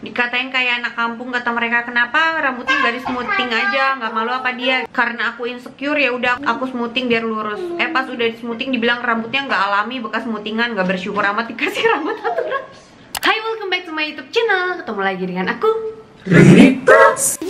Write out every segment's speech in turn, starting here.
Dikatain kayak anak kampung, kata mereka. Kenapa rambutnya nggak di smoothing aja? Nggak malu apa dia? Karena aku insecure, ya udah aku smoothing biar lurus. Pas udah di smoothing dibilang rambutnya nggak alami, bekas smoothingan. Nggak bersyukur amat dikasih rambut natural. Hai, welcome back to my YouTube channel. Ketemu lagi dengan aku, Riri Talks.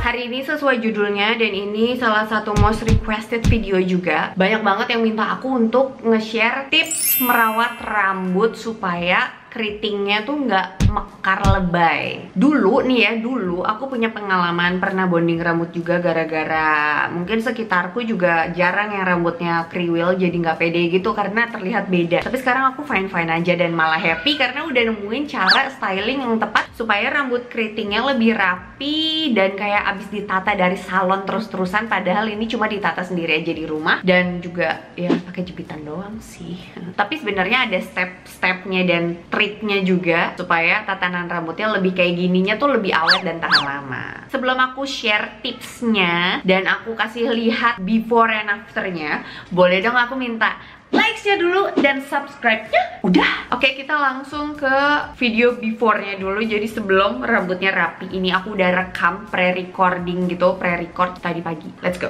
Hari ini sesuai judulnya, dan ini salah satu most requested video juga. Banyak banget yang minta aku untuk nge-share tips merawat rambut supaya keritingnya tuh nggak mekar lebay. Dulu nih ya, dulu aku punya pengalaman pernah bonding rambut juga gara-gara mungkin sekitarku juga jarang yang rambutnya kriwil, jadi nggak pede gitu karena terlihat beda. Tapi sekarang aku fine-fine aja dan malah happy karena udah nemuin cara styling yang tepat supaya rambut keritingnya lebih rapi dan kayak abis ditata dari salon terus-terusan, padahal ini cuma ditata sendiri aja di rumah dan juga ya pakai jepitan doang sih. Tapi sebenarnya ada step-stepnya dan triknya juga supaya tatanan rambutnya lebih kayak gininya tuh lebih awet dan tahan lama. Sebelum aku share tipsnya dan aku kasih lihat before and afternya, boleh dong aku minta likes-nya dulu dan subscribe-nya. Udah. Oke, kita langsung ke video before-nya dulu. Jadi sebelum rambutnya rapi, ini aku udah rekam pre-recording gitu, pre-record tadi pagi. Let's go.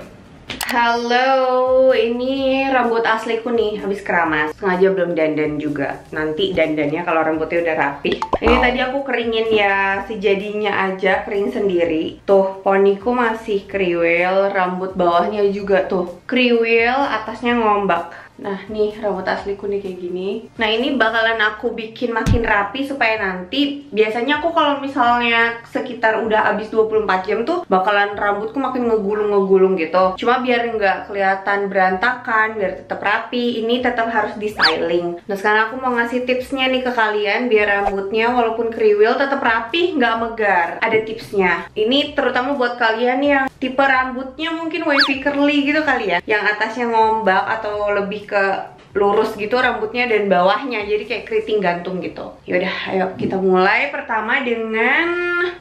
Halo, ini rambut asliku nih, habis keramas. Sengaja belum dandan juga. Nanti dandannya kalau rambutnya udah rapi. Ini tadi aku keringin ya, sejadinya aja, kering sendiri. Tuh, poniku masih kriwil, rambut bawahnya juga tuh kriwil, atasnya ngombak. Nah, nih rambut asliku nih kayak gini. Nah, ini bakalan aku bikin makin rapi supaya nanti, biasanya aku kalau misalnya sekitar udah habis 24 jam tuh bakalan rambutku makin ngegulung-ngegulung gitu. Cuma biar nggak kelihatan berantakan, biar tetap rapi, ini tetap harus di styling. Nah, sekarang aku mau ngasih tipsnya nih ke kalian biar rambutnya walaupun kriwil tetap rapi, nggak megar. Ada tipsnya. Ini terutama buat kalian yang tipe rambutnya mungkin wavy curly gitu kali ya, yang atasnya ngombak atau lebih ke lurus gitu rambutnya dan bawahnya jadi kayak keriting gantung gitu. Yaudah, ayo kita mulai. Pertama dengan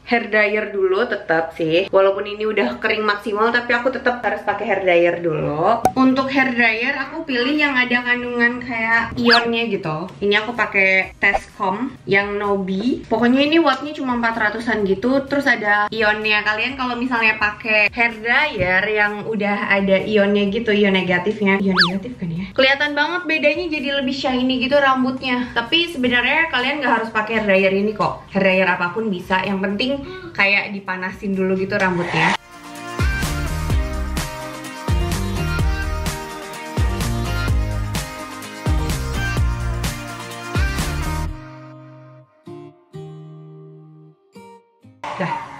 hair dryer dulu, tetap sih walaupun ini udah kering maksimal tapi aku tetap harus pakai hair dryer dulu. Untuk hair dryer aku pilih yang ada kandungan kayak ionnya gitu. Ini aku pakai Tescom yang Nobi. Pokoknya ini wattnya cuma 400an gitu. Terus ada ionnya. Kalian kalau misalnya pakai hair dryer yang udah ada ionnya gitu, ion negatifnya, ion negatif kan ya, kelihatan banget bedanya, jadi lebih shiny gitu rambutnya. Tapi sebenarnya kalian nggak harus pakai hair dryer ini kok. Hair dryer apapun bisa, yang penting kayak dipanasin dulu gitu rambutnya. Dah.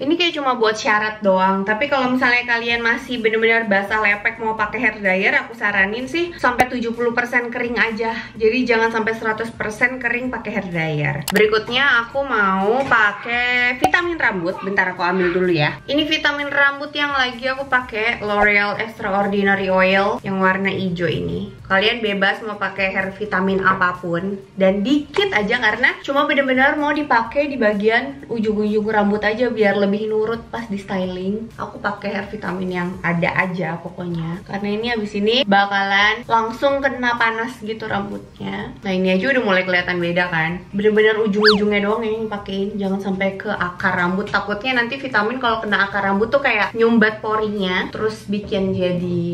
Ini kayak cuma buat syarat doang. Tapi kalau misalnya kalian masih bener-bener basah lepek mau pakai hair dryer, aku saranin sih sampai 70% kering aja. Jadi jangan sampai 100% kering pakai hair dryer. Berikutnya aku mau pakai vitamin rambut. Bentar aku ambil dulu ya. Ini vitamin rambut yang lagi aku pakai, L'Oreal Extraordinary Oil yang warna hijau ini. Kalian bebas mau pakai hair vitamin apapun dan dikit aja karena cuma bener-bener mau dipakai di bagian ujung-ujung rambut aja biar lebih nurut pas di styling. Aku pakai hair vitamin yang ada aja pokoknya. Karena ini abis ini bakalan langsung kena panas gitu rambutnya. Nah, ini aja udah mulai kelihatan beda kan. Bener-bener ujung-ujungnya doang yang pakein, jangan sampai ke akar rambut. Takutnya nanti vitamin kalau kena akar rambut tuh kayak nyumbat porinya, terus bikin jadi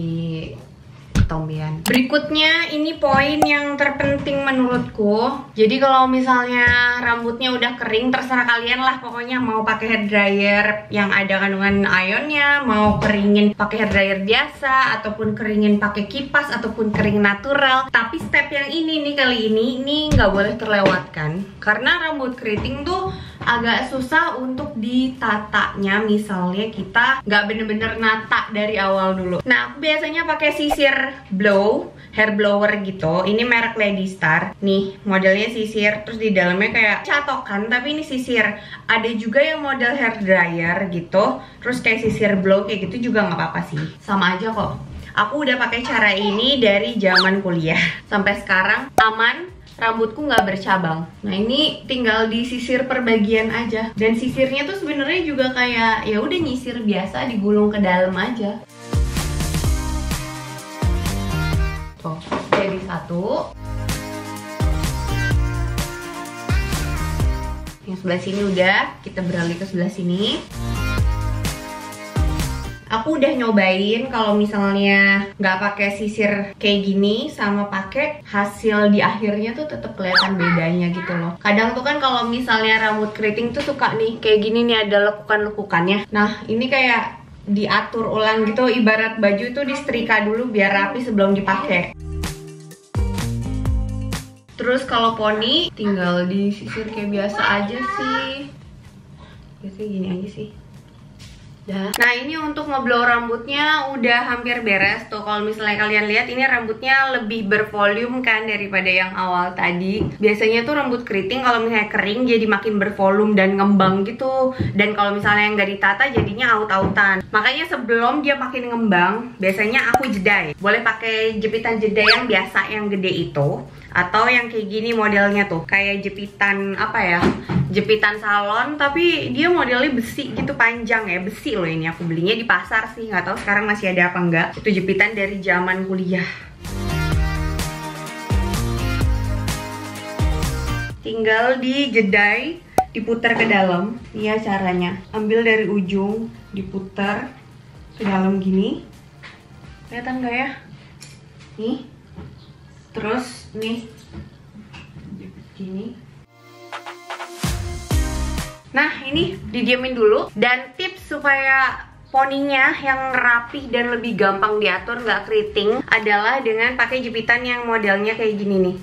ketombean. Berikutnya ini poin yang terpenting menurutku. Jadi kalau misalnya rambutnya udah kering, terserah kalian lah pokoknya mau pakai hair dryer yang ada kandungan ionnya, mau keringin pakai hair dryer biasa, ataupun keringin pakai kipas, ataupun kering natural. Tapi step yang ini nih kali ini nggak boleh terlewatkan karena rambut keriting tuh agak susah untuk ditatanya. Misalnya kita nggak bener-bener nata dari awal dulu. Nah, aku biasanya pakai sisir blow, hair blower gitu. Ini merek Lady Star. Nih, modelnya sisir, terus di dalamnya kayak catokan, tapi ini sisir. Ada juga yang model hair dryer gitu, terus kayak sisir blow kayak gitu juga nggak apa-apa sih. Sama aja kok. Aku udah pakai cara ini dari zaman kuliah sampai sekarang aman. Rambutku nggak bercabang. Nah, ini tinggal disisir per bagian aja. Dan sisirnya tuh sebenarnya juga kayak ya udah nyisir biasa, digulung ke dalam aja. jadi satu. Yang sebelah sini udah, kita beralih ke sebelah sini. Aku udah nyobain kalau misalnya nggak pakai sisir kayak gini sama pakai, hasil di akhirnya tuh tetap kelihatan bedanya gitu loh. Kadang tuh kan kalau misalnya rambut keriting tuh suka nih kayak gini nih, ada lekukan-lekukannya. Nah ini kayak diatur ulang gitu, ibarat baju itu disetrika dulu biar rapi sebelum dipakai. Terus kalau poni tinggal disisir kayak biasa aja sih. Biasanya gini aja sih. Nah ini untuk ngeblow rambutnya udah hampir beres tuh. Kalau misalnya kalian lihat ini rambutnya lebih bervolume kan daripada yang awal tadi. Biasanya tuh rambut keriting kalau misalnya kering jadi makin bervolume dan ngembang gitu. Dan kalau misalnya yang nggak ditata jadinya aut-autan. Makanya sebelum dia makin ngembang biasanya aku jedai. Boleh pakai jepitan jedai yang biasa yang gede itu, atau yang kayak gini modelnya tuh, kayak jepitan apa ya, jepitan salon tapi dia modelnya besi gitu, panjang ya, besi loh ini. Aku belinya di pasar sih, nggak tahu sekarang masih ada apa enggak. Itu jepitan dari zaman kuliah. Tinggal dijedai, diputar ke dalam. Iya caranya, ambil dari ujung, diputar ke dalam gini. Kelihatan nggak ya? Nih. Terus nih gini. Nah ini didiamin dulu. Dan tips supaya poninya yang rapih dan lebih gampang diatur, nggak keriting, adalah dengan pakai jepitan yang modelnya kayak gini nih.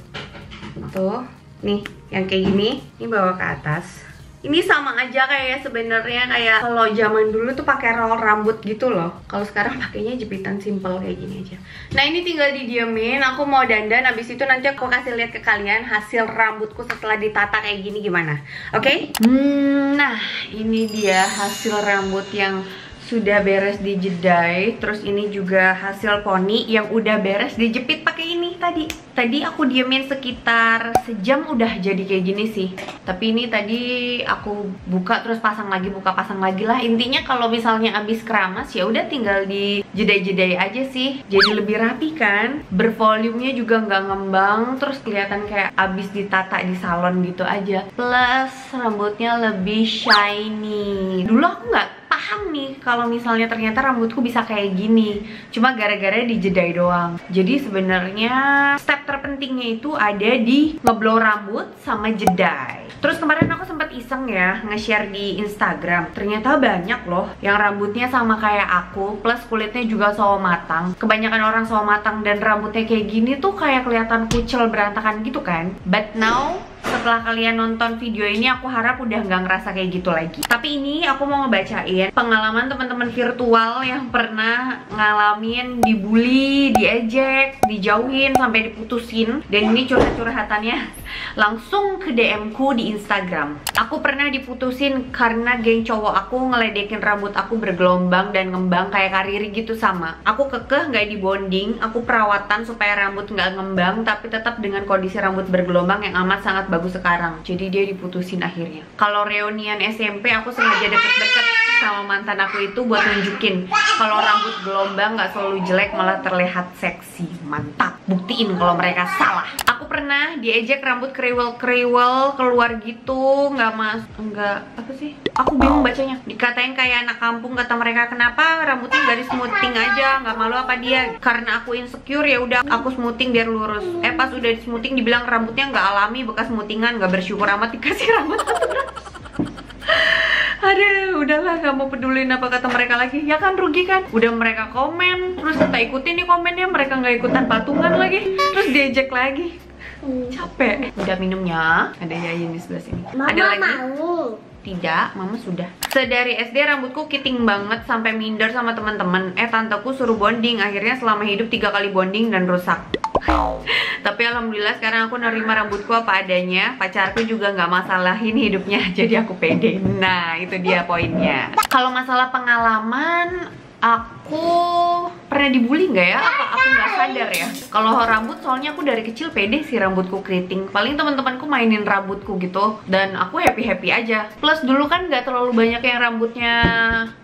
Tuh, nih yang kayak gini, ini bawa ke atas. Ini sama aja kayak sebenarnya kayak kalau zaman dulu tuh pakai roll rambut gitu loh. Kalau sekarang pakainya jepitan simple kayak gini aja. Nah ini tinggal didiamin. Aku mau dandan, habis itu nanti aku kasih lihat ke kalian hasil rambutku setelah ditata kayak gini gimana. Oke? Nah ini dia hasil rambut yang sudah beres dijedai. Terus ini juga hasil poni yang udah beres dijepit pakai ini tadi. Tadi aku diemin sekitar sejam udah jadi kayak gini sih. Tapi ini tadi aku buka terus pasang lagi, buka pasang lagi lah. Intinya kalau misalnya abis keramas ya udah tinggal di jedai-jedai aja sih. Jadi lebih rapi kan. Bervolumenya juga nggak ngembang. Terus kelihatan kayak abis ditata di salon gitu aja. Plus rambutnya lebih shiny. Dulu aku nggak paham nih kalau misalnya ternyata rambutku bisa kayak gini. Cuma gara-gara dijedai doang. Jadi sebenarnya step terpentingnya itu ada di ngeblow rambut sama jedai. Terus kemarin aku sempat iseng ya nge-share di Instagram. Ternyata banyak loh yang rambutnya sama kayak aku, plus kulitnya juga sawo matang. Kebanyakan orang sawo matang dan rambutnya kayak gini tuh kayak kelihatan kucel berantakan gitu kan. But now setelah kalian nonton video ini aku harap udah nggak ngerasa kayak gitu lagi. Tapi ini aku mau ngebacain pengalaman teman-teman virtual yang pernah ngalamin dibully, diejek, dijauhin sampai diputusin. Dan ini curhat-curhatannya langsung ke DM ku di Instagram. Aku pernah diputusin karena geng cowok aku ngeledekin rambut aku bergelombang dan ngembang kayak Kariri gitu sama. Aku kekeh nggak dibonding, aku perawatan supaya rambut nggak ngembang tapi tetap dengan kondisi rambut bergelombang yang amat sangat bagus sekarang. Jadi dia diputusin akhirnya. Kalau reunian SMP aku sengaja deket-deket sama mantan aku itu buat nunjukin kalau rambut gelombang nggak selalu jelek, malah terlihat seksi. Mantap, buktiin kalau mereka salah. Aku pernah diejek rambut kriwel-kriwel keluar gitu, enggak apa sih? Aku bingung bacanya. Dikatain kayak anak kampung kata mereka. Kenapa rambutnya nggak di smoothing aja? Nggak malu apa dia? Karena aku insecure ya udah aku smoothing biar lurus. Pas udah di smoothing dibilang rambutnya nggak alami, bekas smoothingan. Nggak bersyukur amat dikasih rambut. Aduh, udahlah, gak mau pedulin apa kata mereka lagi. Ya kan, rugi kan? Udah mereka komen, terus kita ikutin nih komennya, mereka nggak ikutan patungan lagi, terus diejek lagi. Capek. Udah minumnya. Ada Yayin di sebelah sini. Mama ada lagi? mau. Tidak, mama sudah. Sedari SD rambutku kiting banget sampai minder sama teman-teman. Tanteku suruh bonding, akhirnya selama hidup 3 kali bonding dan rusak. Tapi alhamdulillah sekarang aku nerima rambutku apa adanya. Pacarku juga nggak masalahin hidupnya, jadi aku pede. Nah itu dia poinnya. Kalau masalah pengalaman, aku pernah dibully nggak ya? Apa aku nggak sadar ya? Kalau rambut soalnya aku dari kecil pede sih rambutku keriting. Paling teman-temanku mainin rambutku gitu dan aku happy-happy aja. Plus dulu kan nggak terlalu banyak yang rambutnya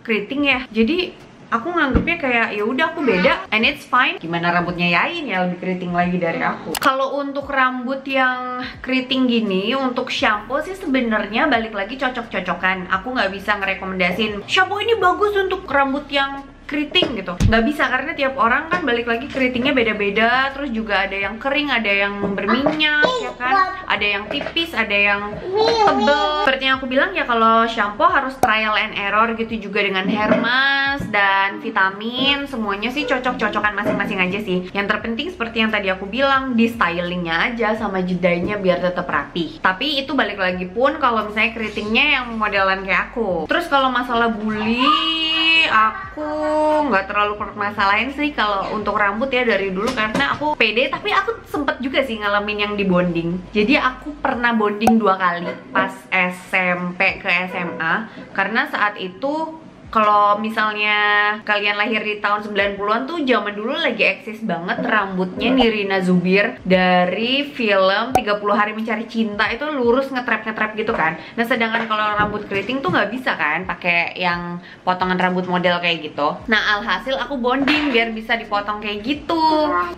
keriting ya. Jadi aku nganggepnya kayak ya udah aku beda and it's fine. Gimana rambutnya Yain ya lebih keriting lagi dari aku. Kalau untuk rambut yang keriting gini, untuk shampoo sih sebenarnya balik lagi cocok-cocokan. Aku nggak bisa ngerekomendasin shampoo ini bagus untuk rambut yang keriting gitu, nggak bisa, karena tiap orang kan balik lagi keritingnya beda-beda. Terus juga ada yang kering, ada yang berminyak ya kan, ada yang tipis, ada yang tebel. Seperti yang aku bilang ya, kalau shampoo harus trial and error gitu juga dengan hair mask dan vitamin, semuanya sih cocok-cocokan masing-masing aja sih. Yang terpenting seperti yang tadi aku bilang, di stylingnya aja sama jedanya biar tetap rapi. Tapi itu balik lagi pun kalau misalnya keritingnya yang modelan kayak aku. Terus kalau masalah buli, aku nggak terlalu permasalahin sih kalau untuk rambut ya dari dulu, karena aku pede. Tapi aku sempet juga sih ngalamin yang di bonding. Jadi aku pernah bonding 2 kali pas SMP ke SMA, karena saat itu kalau misalnya kalian lahir di tahun 90-an tuh zaman dulu lagi eksis banget rambutnya Nirina Zubir dari film 30 Hari Mencari Cinta, itu lurus ngetrap gitu kan. Nah sedangkan kalau rambut keriting tuh nggak bisa kan pakai yang potongan rambut model kayak gitu. Nah alhasil aku bonding biar bisa dipotong kayak gitu.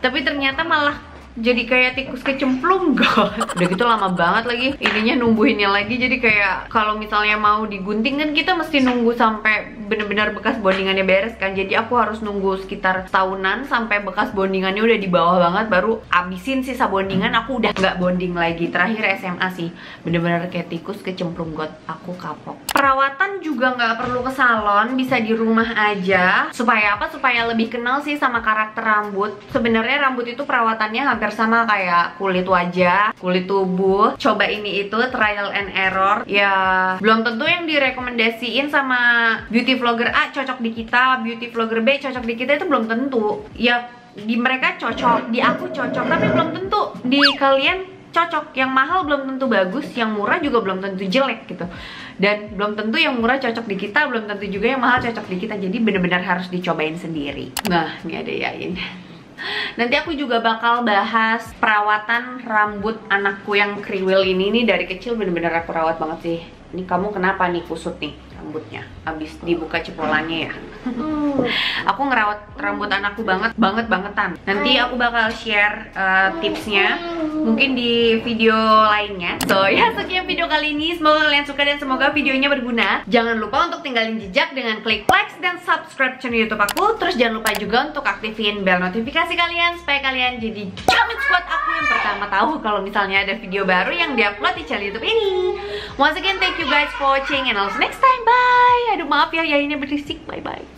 Tapi ternyata malah jadi kayak tikus kecemplung god. Udah gitu lama banget lagi ininya numbuhinnya lagi. Jadi kayak kalau misalnya mau digunting kan kita mesti nunggu sampai bener-bener bekas bondingannya beres kan. Jadi aku harus nunggu sekitar tahunan sampai bekas bondingannya udah di bawah banget, baru abisin sisa bondingan. Aku udah nggak bonding lagi. Terakhir SMA sih, bener-bener kayak tikus kecemplung god. Aku kapok. Perawatan juga nggak perlu ke salon, bisa di rumah aja. Supaya apa? Supaya lebih kenal sih sama karakter rambut. Sebenarnya rambut itu perawatannya hampir sama kayak kulit wajah, kulit tubuh. Coba ini itu, trial and error. Ya belum tentu yang direkomendasiin sama beauty vlogger A cocok di kita, beauty vlogger B cocok di kita, itu belum tentu. Ya di mereka cocok, di aku cocok, tapi belum tentu di kalian cocok. Yang mahal belum tentu bagus, yang murah juga belum tentu jelek gitu. Dan belum tentu yang murah cocok di kita, belum tentu juga yang mahal cocok di kita. Jadi bener-bener harus dicobain sendiri. Nah ini ada Yain. Nanti aku juga bakal bahas perawatan rambut anakku yang kriwil ini nih. Dari kecil bener-bener aku rawat banget sih. Ini kamu kenapa nih kusut nih rambutnya abis dibuka cepolannya ya? Aku ngerawat rambut anakku bangetan. Nanti aku bakal share tipsnya mungkin di video lainnya. So ya, sekian video kali ini. Semoga kalian suka dan semoga videonya berguna. Jangan lupa untuk tinggalin jejak dengan klik like dan subscribe channel YouTube aku. Terus jangan lupa juga untuk aktifin bel notifikasi kalian supaya kalian jadi jamin squad aku yang pertama tahu kalau misalnya ada video baru yang diupload di channel YouTube ini. Once again, thank you guys for watching and I'll see you next time. Bye. Aduh maaf ya, Yainnya berisik. Bye bye.